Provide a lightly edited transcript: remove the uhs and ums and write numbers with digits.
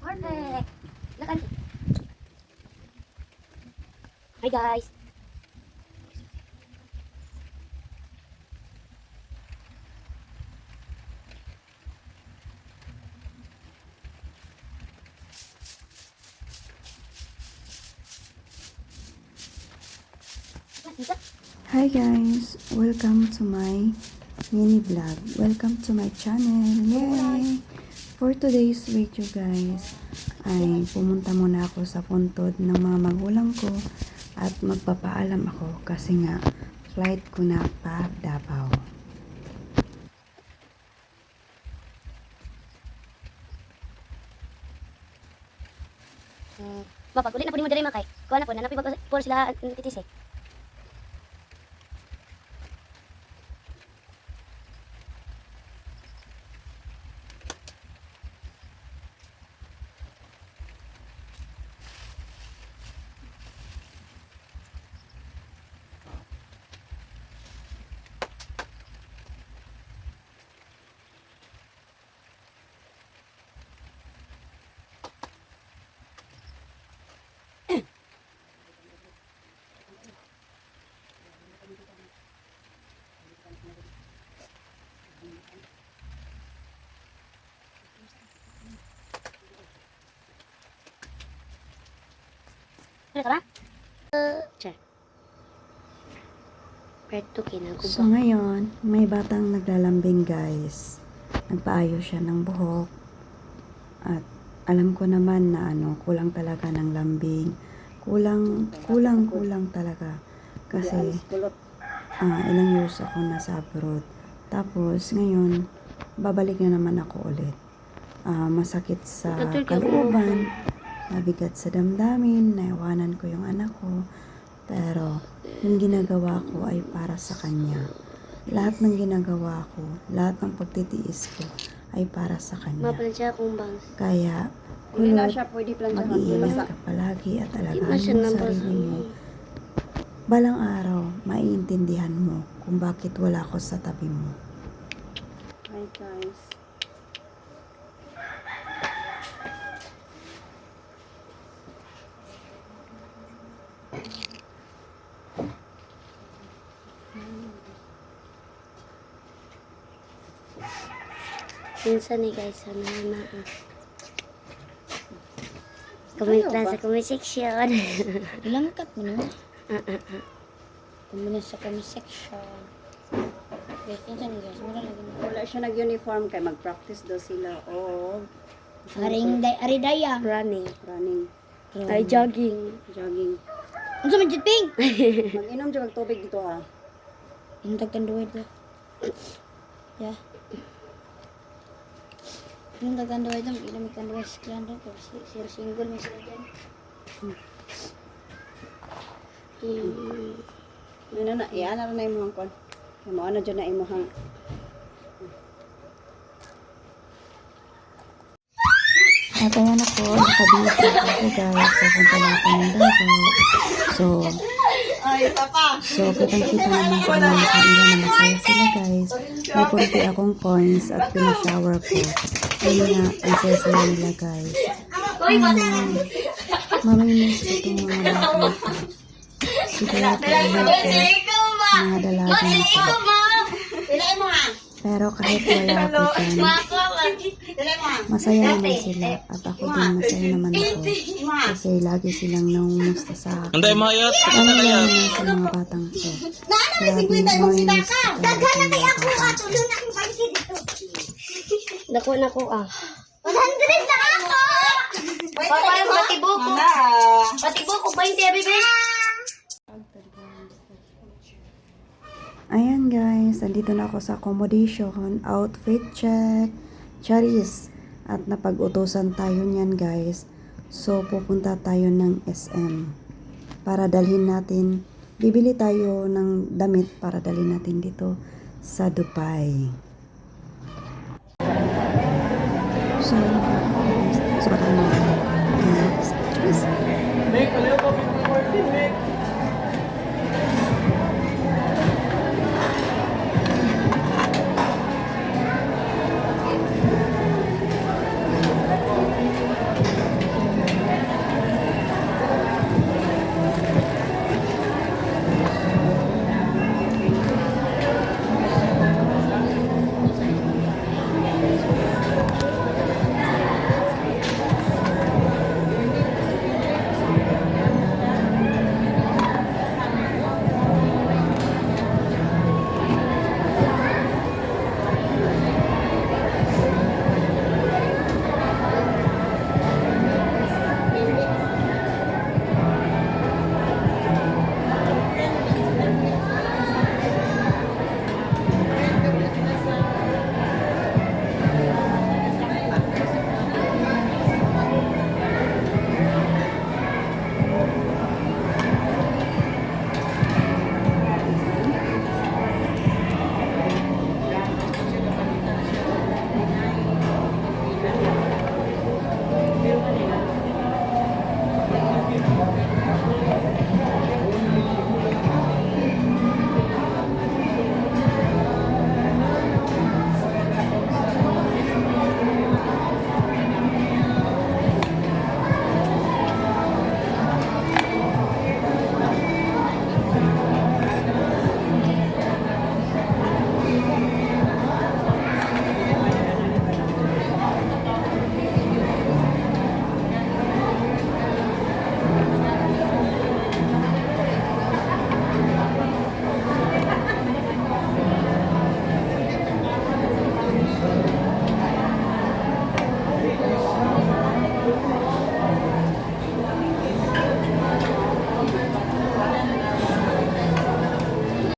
Perfect. Lakan. Hi guys. Hi guys, welcome to my mini vlog. Welcome to my channel. Yay! For today's video guys, ay pumunta muna ako sa puntod ng mga magulang ko at magpapaalam ako kasi nga flight ko na pa Davao. Mapagulit na po ni mo diri makay. Kuha na po na napibag por sila titisik. Ano ka ba? Che. Perto kinagubo. So ngayon, may batang naglalambing guys. Nagpaayos siya ng buhok. At alam ko naman na kulang talaga ng lambing. Kulang talaga. Kasi ilang years ako nasa abroad. Tapos ngayon, babalik na naman ako ulit. Masakit sa kalooban, mabigat sa damdamin, naiwanan ko yung anak ko. Pero yung ginagawa ko ay para sa kanya. Lahat ng ginagawa ko, lahat ng pagtitiis ko ay para sa kanya. Maplansya akong bang. Kaya, Hindi na kulot, siya pwede plansyahan. mag-iingat ka palagi at alagaan siya mo nabasa. sarili mo. Balang araw, maiintindihan mo kung bakit wala ko sa tabi mo. Hi guys. Minsan ni guys, ano na comment lang sa comment section. Ilang cut mo no? Kumuna sa comment section. Guys, yun saan guys? Mura lagi na. Wala siya nag-uniform kay mag-practice daw sila o Aridaya. Running. running, Ay, jogging. jogging. Ano sa medyo ping? Mag-inom siya mag-tubig dito ah. Yung tagtanduay to. Yeah. Yung tagtanduay to, ilang may kanduay sa klan doon. Sir single may sila dyan. Ano na, iyan na imong kon. Mo ano dyan na imong. At ayan ako, nakabihis na ako guys. Papunta na ako ng Davao. So kitang-kita naman sa mga mukha nila na masaya sila guys. May konti akong coins at pinashower ko. Ayun nga, ang saya nila guys. Mamimiss ko itong mga bata ito. Siguro ito mga dalaga na ito. Pero kahit wala ako dyan, masaya naman sila at ako din masaya naman ako kasi lagi silang nangumusta sa akin. Anday mayat, Ano lang naman sa mga batang ko. Grabe, mamimiss ko talaga itong mga batang ko. Dako na ko ah. 100 na ako! Parang patibuko. Patibuko 20 bebe. Ayan guys, andito na ako sa accommodation, outfit check, charis. At napag-utosan tayo niyan guys. So pupunta tayo ng SM para dalhin natin, bibili tayo ng damit para dalhin natin dito sa Dubai. So baka